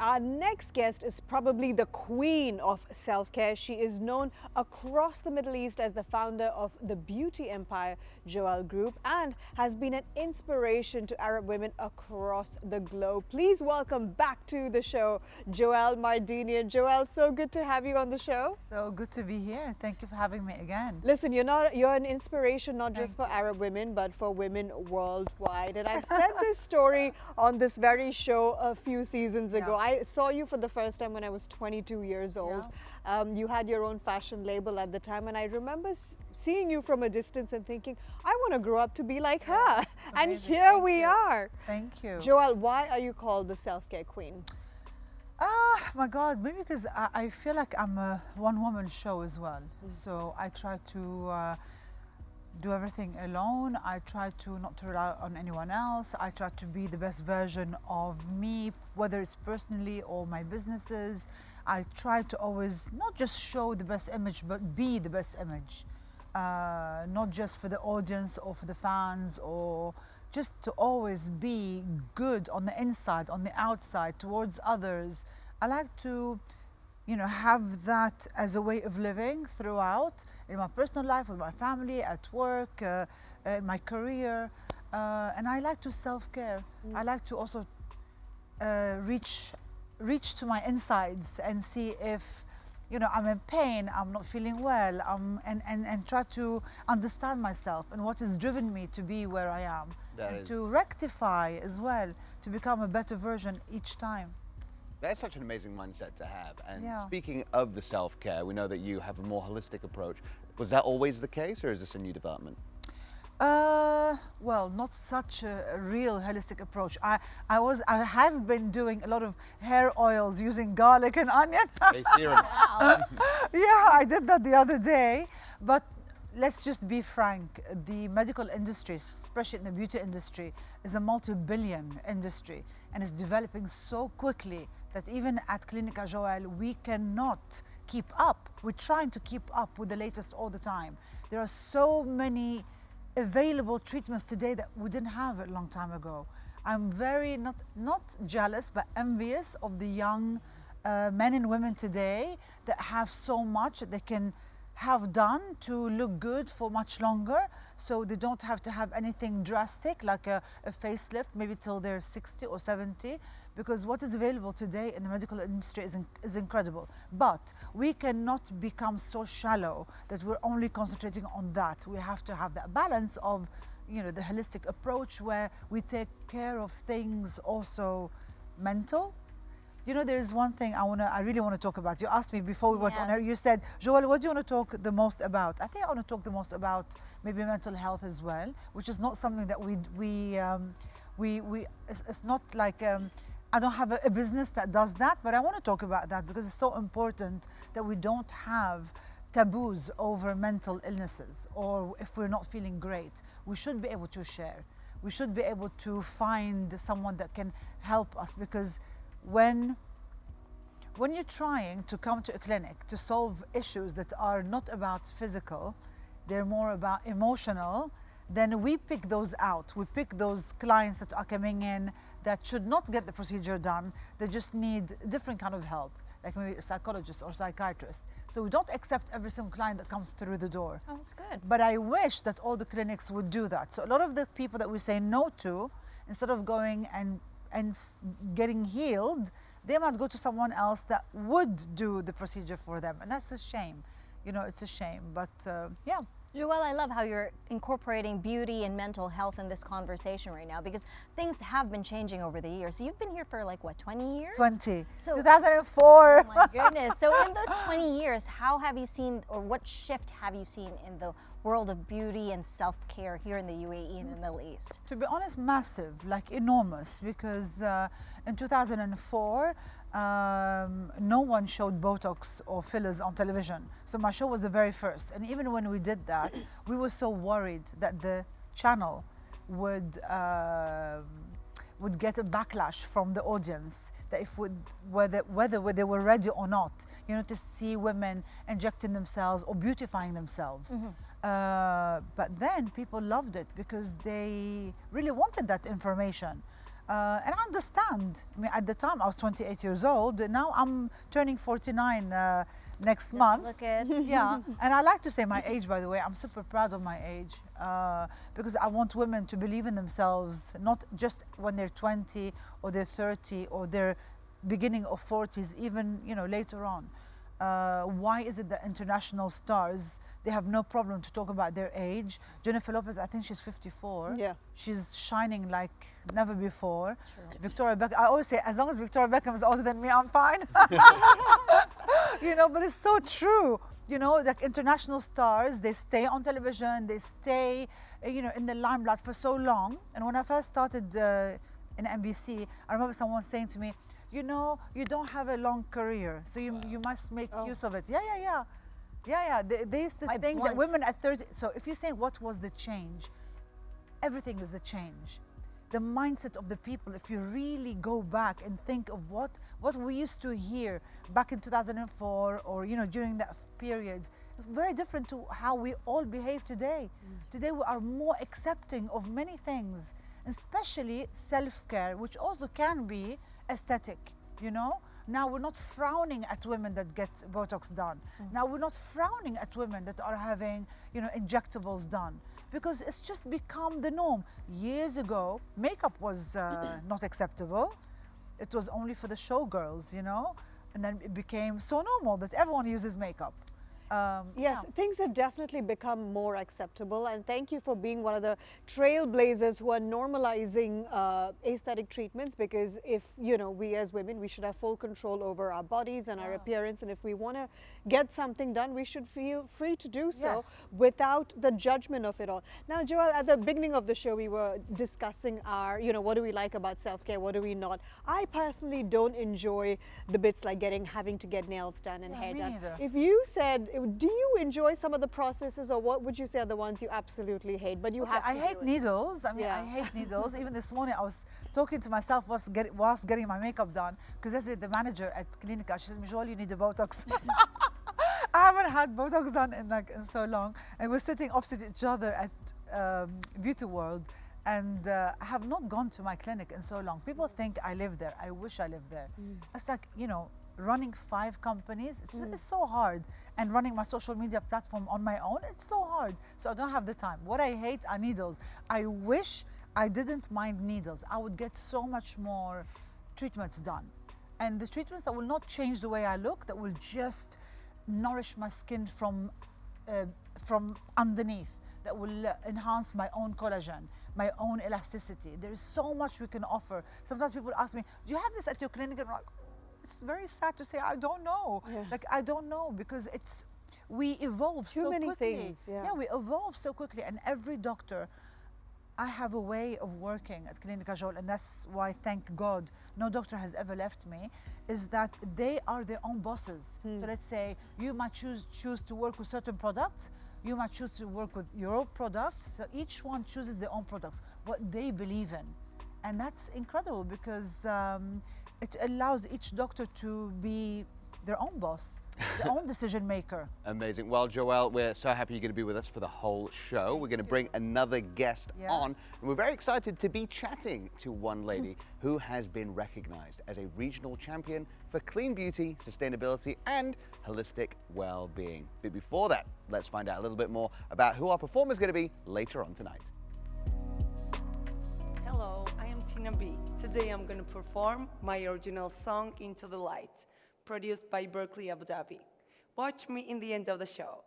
our next guest is probably the queen of self-care. She is known across the Middle East as the founder of the beauty empire Joelle Group and has been an inspiration to Arab women across the globe. Please welcome back to the show, Joelle Mardinian. Joelle, so good to have you on the show. So good to be here. Thank you for having me again. Listen, you're an inspiration not just for Arab women, but for women worldwide. And I've said this story on this very show a few seasons ago. I saw you for the first time when I was 22 years old. You had your own fashion label at the time, and I remember seeing you from a distance and thinking, I want to grow up to be like her. And here we are. Thank you. Joelle, why are you called the self-care queen? My God, maybe because I feel like I'm a one-woman show as well. So I try to do everything alone. I try to not to rely on anyone else. I try to be the best version of me, whether it's personally or my businesses. I try to always not just show the best image, but be the best image. Not just for the audience or for the fans, or just to always be good on the inside, on the outside, towards others. I like to, have that as a way of living throughout in my personal life, with my family, at work, in my career. And I like to self-care. I like to also reach to my insides and see if, I'm in pain, I'm not feeling well, and try to understand myself and what has driven me to be where I am. And to rectify as well, to become a better version each time. That's such an amazing mindset to have. And speaking of the self-care, we know that you have a more holistic approach. Was that always the case, or is this a new development? Well, not such a real holistic approach. I have been doing a lot of hair oils using garlic and onion. Hey, serums. Yeah, I did that the other day. But let's just be frank, the medical industry, especially in the beauty industry, is a multi-billion industry and is developing so quickly that even at Clinica Joelle, we cannot keep up. We're trying to keep up with the latest all the time. There are so many available treatments today that we didn't have a long time ago. I'm very, not jealous, but envious of the young men and women today that have so much that they can have done to look good for much longer, so they don't have to have anything drastic like a facelift maybe till they're 60 or 70, because what is available today in the medical industry is incredible. But we cannot become so shallow that we're only concentrating on that. We have to have that balance of, the holistic approach where we take care of things also mental. There's one thing I really want to talk about. You asked me before we went on air, you said, Joelle, what do you want to talk the most about? I think I want to talk the most about maybe mental health as well, which is not something that it's not like, I don't have a business that does that, but I want to talk about that because it's so important that we don't have taboos over mental illnesses, or if we're not feeling great, we should be able to share. We should be able to find someone that can help us, because when you're trying to come to a clinic to solve issues that are not about physical, they're more about emotional, then we pick those out. We pick those clients that are coming in that should not get the procedure done. They just need a different kind of help, like maybe a psychologist or psychiatrist. So we don't accept every single client that comes through the door. Oh, that's good. But I wish that all the clinics would do that. So a lot of the people that we say no to, instead of going and getting healed, they might go to someone else that would do the procedure for them. And that's a shame. It's a shame. But yeah. Joelle, I love how you're incorporating beauty and mental health in this conversation right now, because things have been changing over the years. So you've been here for like, what, 20 years? 20. So, 2004. Oh my goodness. So in those 20 years, how have you seen, or what shift have you seen in the world of beauty and self-care here in the UAE and the Middle East? To be honest, massive, like enormous, because in 2004, no one showed Botox or fillers on television. So my show was the very first. And even when we did that, we were so worried that the channel would get a backlash from the audience, that whether they were ready or not, to see women injecting themselves or beautifying themselves. But then people loved it because they really wanted that information. And I understand. I mean, at the time I was 28 years old. Now I'm turning 49 next month. Look at Yeah, and I like to say my age, by the way. I'm super proud of my age because I want women to believe in themselves, not just when they're 20 or they're 30 or they're beginning of 40s, even later on. Why is it that international stars, they have no problem to talk about their age? Jennifer Lopez, I think she's 54. Yeah. She's shining like never before. Victoria Beckham, I always say, as long as Victoria Beckham is older than me, I'm fine. But it's so true. Like international stars, they stay on television, they stay, in the limelight for so long. And when I first started in NBC, I remember someone saying to me, you don't have a long career, so you must make use of it. Yeah. They used to think that women at 30, so if you're saying what was the change, everything is the change. The mindset of the people, if you really go back and think of what we used to hear back in 2004 or during that period, very different to how we all behave today. Today we are more accepting of many things, especially self-care, which also can be aesthetic. Now we're not frowning at women that get Botox done. Now we're not frowning at women that are having injectables done, because it's just become the norm. Years ago, makeup was not acceptable. It was only for the showgirls, and then it became so normal that everyone uses makeup. Yes, things have definitely become more acceptable, and thank you for being one of the trailblazers who are normalizing aesthetic treatments, because if we as women, we should have full control over our bodies and our appearance, and if we want to get something done, we should feel free to do so without the judgment of it all. Now, Joelle, at the beginning of the show, we were discussing our, what do we like about self-care, what do we not. I personally don't enjoy the bits like having to get nails done and hair done. Neither. If you said, do you enjoy some of the processes, or what would you say are the ones you absolutely hate, but you have to I hate needles. I mean, I hate needles. Even this morning, I was talking to myself whilst getting my makeup done, because yesterday the manager at Clinica, she said, Joelle, you need a Botox. I haven't had Botox done in so long, and we're sitting opposite each other at Beauty World, and I have not gone to my clinic in so long. People think I live there. I wish I lived there. It's like, running 5 companies, it's so hard. And running my social media platform on my own, it's so hard. So I don't have the time. What I hate are needles. I wish I didn't mind needles. I would get so much more treatments done. And the treatments that will not change the way I look, that will just nourish my skin from underneath, that will enhance my own collagen, my own elasticity. There is so much we can offer. Sometimes people ask me, do you have this at your clinic? And I'm like, it's very sad to say, I don't know. Like, I don't know, because we evolve so quickly. Too many things, yeah, we evolve so quickly. And every doctor, I have a way of working at Clinica Joelle, and that's why, thank God, no doctor has ever left me, is that they are their own bosses. So let's say you might choose to work with certain products, you might choose to work with your products. So each one chooses their own products, what they believe in. And that's incredible, because it allows each doctor to be their own boss, their own decision maker. Amazing. Well, Joelle, we're so happy you're going to be with us for the whole show. We're going to bring another guest on, and we're very excited to be chatting to one lady who has been recognized as a regional champion for clean beauty, sustainability, and holistic well-being. But before that, let's find out a little bit more about who our performer is going to be later on tonight. Hello, I am Tina B. Today I'm going to perform my original song, Into the Light, produced by Berkeley, Abu Dhabi. Watch me in the end of the show.